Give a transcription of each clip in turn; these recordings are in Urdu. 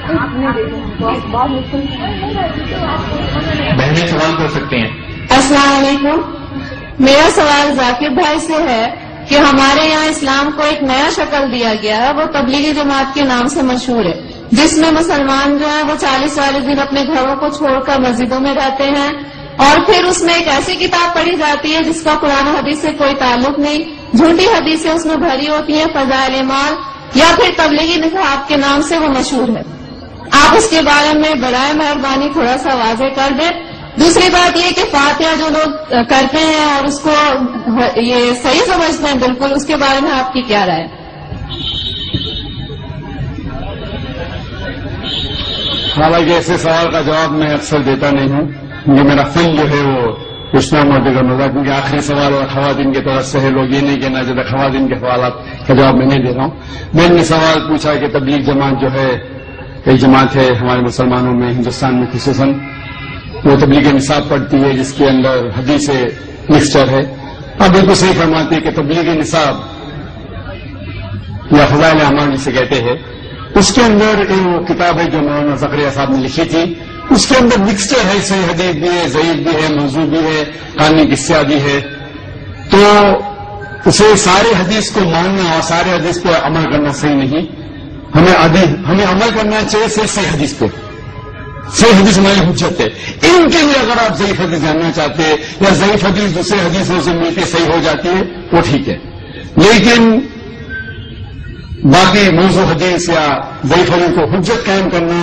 بہنیں سوال کر سکتے ہیں. السلام علیکم. میرا سوال ذاکر بھائی سے ہے کہ ہمارے یہاں اسلام کو ایک نیا شکل دیا گیا ہے، وہ تبلیغی جماعت کے نام سے مشہور ہے، جس میں مسلمان جو ہیں وہ 40 والے دن اپنے گھروں کو چھوڑ کر مسجدوں میں رہتے ہیں، اور پھر اس میں ایک ایسی کتاب پڑھی جاتی ہے جس کا قرآن و حدیث سے کوئی تعلق نہیں، جھوٹی حدیثیں اس میں بھری ہوتی ہیں، فضائل اعمال یا پھر تبلیغی نصاب کے نام سے وہ مشہور ہے. آپ اس کے بارے میں برائے مہربانی تھوڑا سا واضح کر دیں. دوسری بات یہ کہ فاتحہ جو لوگ کرتے ہیں اور اس کو یہ صحیح سمجھتے ہیں بالکل، اس کے بارے میں آپ کی کیا رائے ہے؟ حالانکہ ایسے سوال کا جواب میں اکثر دیتا نہیں ہوں، کیونکہ میرا فن جو ہے وہ اسلام اور دیگر ہوگا، کیونکہ آخری سوال اور خواتین کی طرف سے ہے، لوگ یہ نہیں کہنا چاہتے خواتین کے سوالات کا جواب میں نہیں دے رہا ہوں. میں نے سوال پوچھا کہ تبلیغ جماعت جو ہے ایک جماعت ہے ہمارے مسلمانوں میں، ہندوستان میں خصوصاً، وہ تبلیغ نصاب پڑھتی ہے جس کے اندر حدیث مکسچر ہے. آپ بالکل صحیح فرماتے ہیں کہ تبلیغ نصاب یا فضائل اعمال جسے کہتے ہیں، اس کے اندر وہ کتاب ہے جو مولانا زکریا صاحب نے لکھی تھی، اس کے اندر مکسچر ہے، صحیح حدیث بھی ہے، ضعیف بھی ہے، موضوع بھی ہے، کہانی قصہ بھی ہے. تو اسے سارے حدیث کو ماننا اور سارے حدیث پہ عمل کرنا صحیح نہیں. ہمیں عمل کرنا چاہیے صحیح حدیث پہ. صحیح حدیث ہماری حجت ہے. ان کے لیے اگر آپ ضعیف حدیث جاننا چاہتے ہیں یا ضعیف حدیث دوسرے حدیثوں سے مل کے صحیح ہو جاتی ہے وہ ٹھیک ہے، لیکن باقی موضوع حدیث یا ضعیف حدیث کو حجت قائم کرنا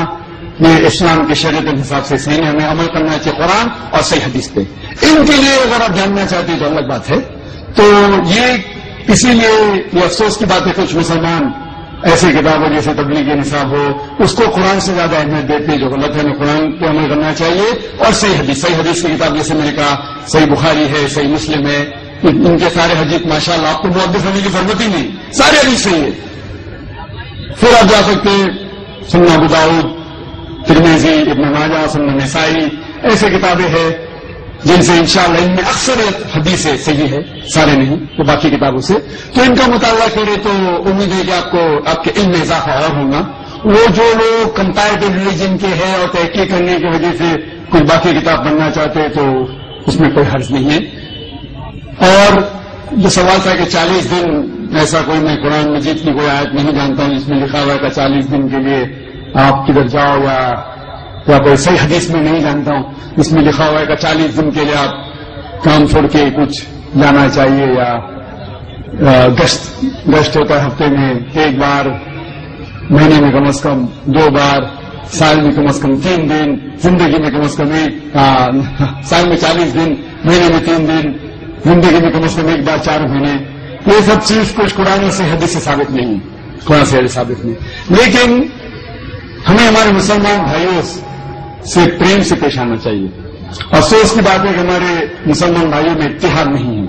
یہ اسلام کے شریعت کے حساب سے صحیح نہیں. ہمیں عمل کرنا چاہیے قرآن اور صحیح حدیث پہ. ان کے لیے اگر آپ جاننا چاہتے ہیں تو الگ بات ہے. تو یہ اسی لیے یہ افسوس کی بات ہے کچھ مسلمان ایسی کتابیں جیسے تبلیغ نصاب ہو اس کو قرآن سے زیادہ اہمیت دیتے ہیں، جو غلط ہے. ہمیں قرآن پہ عمل کرنا چاہیے اور صحیح حدیث کی کتاب جیسے میں نے کہا صحیح بخاری ہے، صحیح مسلم ہے، ان کے سارے حدیث ماشاءاللہ آپ کو محدث ہونے کی ضرورت ہی نہیں، سارے حدیث صحیح ہے. پھر آپ جا سکتے ہیں سنن ابو داؤد، ترمذی، ابن ماجہ، سنن نسائی، ایسے کتابیں ہیں جن سے انشاءاللہ ان میں اکثر حدیث صحیح ہے، سارے نہیں تو باقی کتابوں سے. تو ان کا مطالعہ کرے تو امید ہے کہ آپ کے علم میں اضافہ اور ہوگا. وہ جو لوگ کمپیریٹو ریلیجن کے ہیں اور تحقیق کرنے کی وجہ سے کوئی باقی کتاب پڑھنا چاہتے ہیں تو اس میں کوئی حرج نہیں ہے. اور جو سوال تھا کہ 40 دن ایسا کوئی میں قرآن مجید کی کوئی آیت نہیں جانتا ہوں جس میں لکھا ہوا ہے کہ 40 دن کے لیے آپ کدھر جاؤ، یا کوئی صحیح حدیث میں نہیں جانتا ہوں اس میں لکھا ہوا ہے کہ 40 دن کے لیے آپ کام چھوڑ کے کچھ جانا چاہیے، یا گشت ہوتا ہے ہفتے میں 1 بار، مہینے میں کم از کم 2 بار، سال میں کم از کم 3 دن، زندگی میں کم از کم سال میں 40 دن، مہینے میں 3 دن، زندگی میں کم از کم 1 بار 4 مہینے. یہ سب چیز کچھ قرآن سے حدیث سے ثابت نہیں، قرآن سے حدیث ثابت نہیں. لیکن ہمیں ہمارے مسلمان بھائیوں سے پریم سے پیش آنا چاہیے. افسوس کی بات ہے کہ ہمارے مسلمان بھائیوں میں اتحاد نہیں ہے.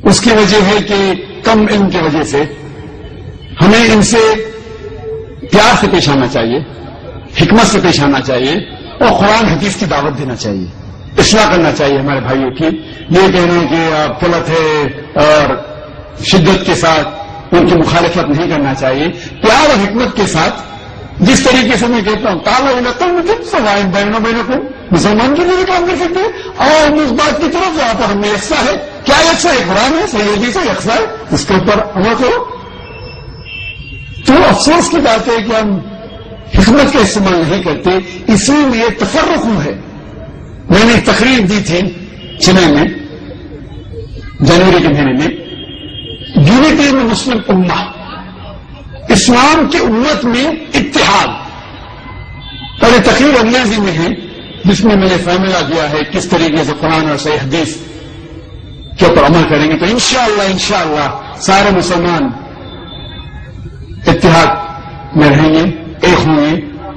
اس کی وجہ ہے کہ کم علم کی وجہ سے ہمیں ان سے پیار سے پیش آنا چاہیے، حکمت سے پیش آنا چاہیے اور قرآن حدیث کی دعوت دینا چاہیے، اصلاح کرنا چاہیے ہمارے بھائیوں کی. یہ کہنا کہ آپ غلط ہے اور شدت کے ساتھ ان کی مخالفت نہیں کرنا چاہیے. پیار اور حکمت کے ساتھ جس طریقے سے میں کہتا ہوں تعالیٰ بہنوں کو مسلمان کے لیے بھی کام کر سکتے ہیں اور ہم اس بات کی طرف جہاں پر ہمیں یکساں ہے. کیا یکساں ہے؟ قرآن ہے، صحیح حدیث ہے، یکساں ہے، اس کے اوپر عمل کرو. تو افسوس کی بات ہے کہ ہم حکمت کا استعمال نہیں کرتے، اسی لیے تفرق ہے. میں نے ایک تقریر دی تھی چنئی میں جنوری کے مہینے میں، یونٹی میں مسلم امہ، اسلام کی امت میں اتحاد. اور یہ تقریر انگریزی میں ہے جس میں نے فارمولہ دیا ہے کس طریقے سے قرآن اور صحیح حدیث کے اوپر عمل کریں گے تو انشاءاللہ سارے مسلمان اتحاد میں رہیں گے، ایک ہوں گے.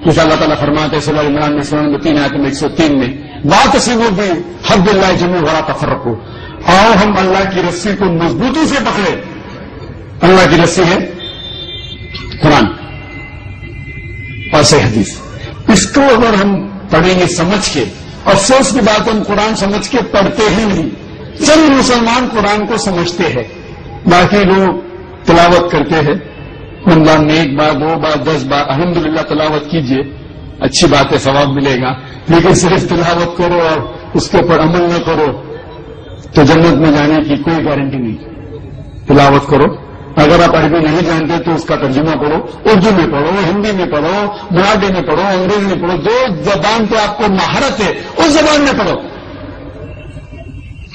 جیسے اللہ تعالیٰ فرماتے ہیں سورہ عمران میں 3 آیت میں 103 میں واعتصموا بحبل اللہ جميعا ولا تفرقوا. اور ہم اللہ کی رسی کو مضبوطی سے پکڑے. اللہ کی رسی ہے قرآن اور صحیح حدیث. اس کو اگر ہم پڑھیں گے سمجھ کے، افسوس کی بات ہم قرآن سمجھ کے پڑھتے ہی نہیں. چند مسلمان قرآن کو سمجھتے ہیں، باقی لوگ تلاوت کرتے ہیں رمضان میں 1 بار 2 بار 10 بار الحمدللہ تلاوت کیجئے، اچھی بات ہے، ثواب ملے گا، لیکن صرف تلاوت کرو اور اس کے اوپر عمل نہ کرو تو جنت میں جانے کی کوئی گارنٹی نہیں۔ تلاوت کرو، اگر آپ عربی نہیں جانتے تو اس کا ترجمہ پڑھو، اردو میں پڑھو، ہندی میں پڑھو، مراٹھی میں پڑھو، انگریزی میں پڑھو، جو زبان پہ آپ کو مہارت ہے اس زبان میں پڑھو۔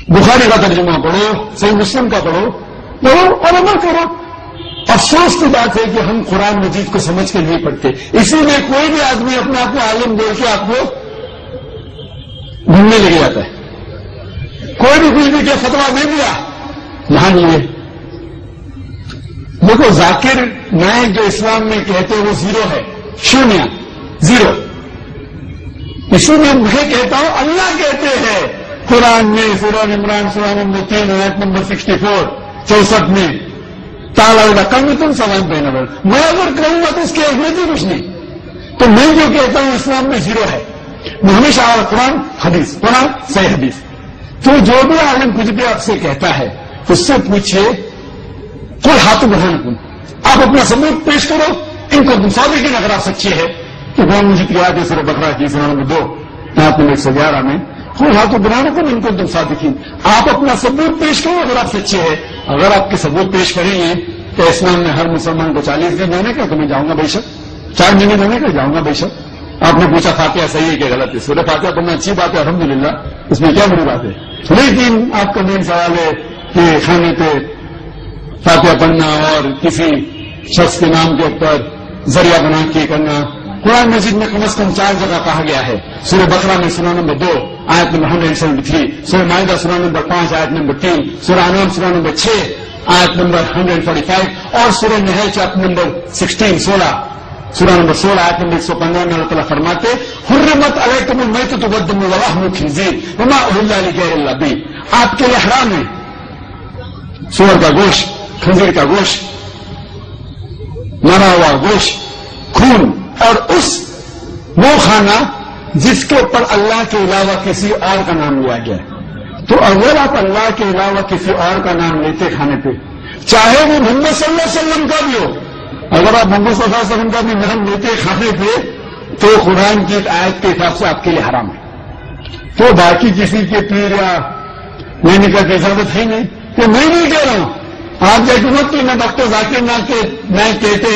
بخاری کا ترجمہ پڑھو، صحیح مسلم کا پڑھو اور عمل کرو۔ افسوس کی بات ہے کہ ہم قرآن مجید کو سمجھ کے نہیں پڑھتے، اسی لیے کوئی بھی آدمی اپنے آپ کو عالم بول کے آپ کو گھومنے لے جاتا ہے۔ کوئی بھی کچھ بھی کیا فتویٰ دے دیا مان لیے۔ دیکھو ذاکر نائک جو اسلام میں کہتے ہیں وہ 0 ہے، شونیہ، 0۔ اسی لیے میں کہتا ہوں اللہ کہتے ہیں قرآن میں سورہ عمران سورہ نمبر 3 آیت نمبر 64 64 میں تالا کم تم سوال پہنا بول، میں اگر کہوں گا تو اس کی اہمیت ہی کچھ نہیں۔ تو میں جو کہتا ہوں اسلام میں 0 ہے، میں ہمیشہ قرآن حدیث، قرآن صحیح حدیث۔ تو جو بھی عالم کچھ بھی آپ سے کہتا ہے اس سے پوچھے کوئی ہاتھ بڑھانا کن، آپ اپنا ثبوت پیش کرو، ان کو صادقین اگر آپ سچے ہے کہ قرآن مجید کی آیت سورہ بقرہ کی سورہ نمبر 2 آیت نمبر 111 میں کوئی ہاتھ بڑھانا کن، ان کو تم صادقین، آپ اپنا ثبوت پیش کرو اگر آپ سچے ہیں۔ اگر آپ کے ثبوت پیش کریں گے تو اسلام میں ہر مسلمان کو 40 دن دینے کا، تو میں جاؤں گا بے شک، 4 مہینے دینے کا جاؤں گا بے شک۔ آپ نے پوچھا فاتحہ صحیح ہے کہ غلط ہے؟ سورہ فاتحہ پڑھنا اچھی بات ہے الحمدللہ، اس میں کیا بڑی بات ہے؟ لیکن آپ کا مین سوال ہے کہ کھانے پہ فاتحہ پڑھنا اور کسی شخص کے نام کے اوپر ذریعہ بنا کے کرنا، قرآن مجید میں کم از کم 4 جگہ کہا گیا ہے۔ سورہ بقرہ میں سورہ نمبر 2 آیت نمبر 173، سورہ مائدہ سورہ نمبر 5 آیت نمبر 3، سورہ انعام سورہ نمبر 6 آیت نمبر 145 اور سورہ نحل چیپٹر نمبر 16 سورہ نمبر 16 آیت نمبر 115 میں اللہ تعالیٰ فرماتے حرمت علیکم المیتۃ والدم ولحم الخنزیر وما اہل لغیر اللہ بہ، آپ کے لیے حرام ہے سور کا گوشت، خنزیر کا گوشت، مرا ہوا گوشت، خون، اور اس وہ کھانا جس کے اوپر اللہ کے علاوہ کسی اور کا نام لیا گیا ہے۔ تو اگر آپ اللہ کے علاوہ کسی اور کا نام لیتے کھانے پہ، چاہے وہ محمد صلی اللہ علیہ وسلم کا بھی ہو، اگر آپ محمد صلی اللہ علیہ وسلم کا بھی نام لیتے کھانے پہ تو قرآن کی آیت کے حساب سے آپ کے لیے حرام ہے۔ تو باقی کسی کے پیر یا لینے کا اجازت ہے نہیں، کہ میں نہیں کہہ رہا ہوں، آپ جیسے مت کہ میں ڈاکٹر ذاکر نائک کہتے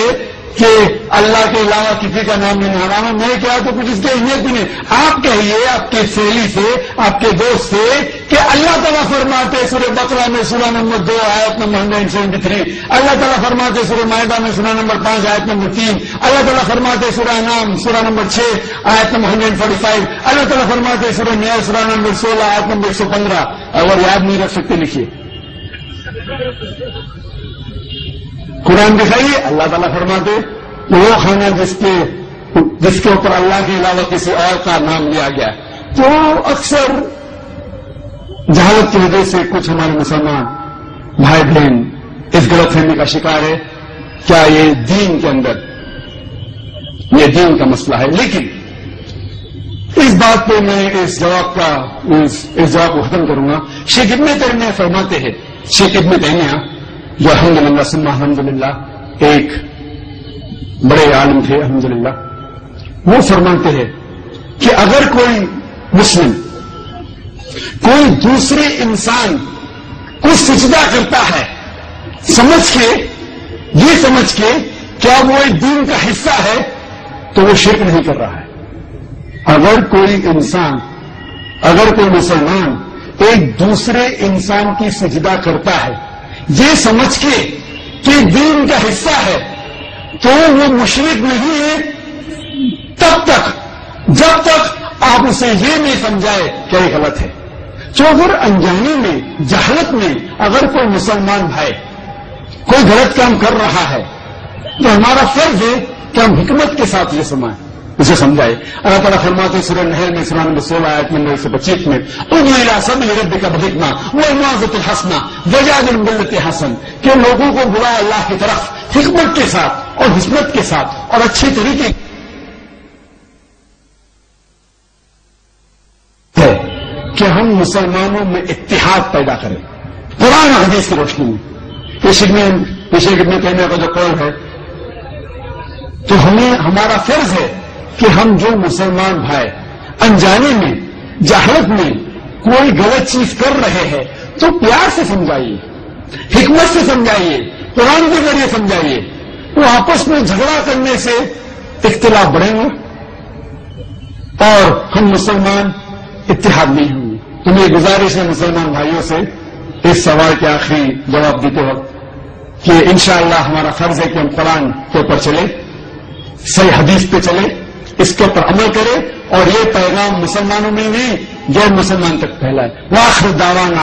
کہ اللہ کے علاوہ کسی کا نام نہیں حرام ہے، میں کیا تو کچھ اس کی اہمیت بھی نہیں۔ آپ کہیے آپ کے سہیلی سے، آپ کے دوست سے کہ اللہ تعالیٰ فرماتے سورہ بقرہ میں سورہ نمبر 2 آیت نمبر 173، اللہ تعالیٰ فرماتے سورہ مائدہ میں سورہ نمبر 5 آیت نمبر 3، اللہ تعالیٰ فرماتے سورہ انعام سورہ نمبر 6 آیت نمبر 145، اللہ تعالیٰ فرماتے سورہ نحل سورہ نمبر 16 آیت نمبر 115۔ اگر یاد نہیں رکھ سکتے لکھیے، قرآن دکھائیے، اللہ تعالیٰ فرماتے وہ کھانا جس کے اوپر اللہ کے علاوہ کسی اور کا نام لیا گیا۔ تو اکثر جہالت کی وجہ سے کچھ ہمارے مسلمان بھائی بہن اس غلط فہمی کا شکار ہے، کیا یہ دین کے اندر یہ دین کا مسئلہ ہے؟ لیکن اس بات پہ میں اس جواب کو ختم کروں گا۔ شیخ ابن تیمیہ فرماتے ہیں، شیخ ابن تیمیہ جو الحمدللہ ثم الحمدللہ ایک بڑے عالم تھے الحمدللہ، وہ فرماتے ہیں کہ اگر کوئی مسلم کوئی دوسرے انسان کو سجدہ کرتا ہے یہ سمجھ کے کیا وہ ایک دین کا حصہ ہے تو وہ شرک نہیں کر رہا ہے۔ اگر کوئی مسلمان ایک دوسرے انسان کی سجدہ کرتا ہے یہ سمجھ کے کہ دین کا حصہ ہے تو وہ مشرک نہیں ہے جب تک آپ اسے یہ نہیں سمجھائے کہ یہ غلط ہے۔ تو اگر انجانی میں جہالت میں اگر کوئی مسلمان بھائی کوئی غلط کام کر رہا ہے تو ہمارا فرض ہے کہ ہم حکمت کے ساتھ یہ اسے سمجھائے۔ اللہ تعالیٰ فرماتے سورہ نحل میں سورہ نمبر 16 آیت نمبر 125 میں ادعو الی سبیل ربک بالحکمہ والموعظۃ الحسنہ وجادلہم باللتی حسن، کہ لوگوں کو بلا اللہ کی طرف حکمت کے ساتھ اور حکمت کے ساتھ اور اچھے طریقے ہے کہ ہم مسلمانوں میں اتحاد پیدا کریں قرآن اور حدیث کی روشنی میں۔ یہ شیخ ابن تیمیہ کا جو قول ہے تو ہمارا فرض ہے کہ ہم جو مسلمان بھائی انجانے میں جہالت میں کوئی غلط چیز کر رہے ہیں تو پیار سے سمجھائیے، حکمت سے سمجھائیے، قرآن کے ذریعے سمجھائیے. وہ آپس میں جھگڑا کرنے سے اختلاف بڑھیں گے اور ہم مسلمان اتحاد نہیں ہوں گے. تو میری گزارش ہے مسلمان بھائیوں سے اس سوال کے آخری جواب دیتے وقت کہ انشاءاللہ ہمارا فرض ہے کہ ہم قرآن کے اوپر چلے، صحیح حدیث پہ چلے، اس کے اوپر عمل کرے اور یہ پیغام مسلمانوں میں نہیں غیر مسلمان تک پھیلائے. وآخر دعوانا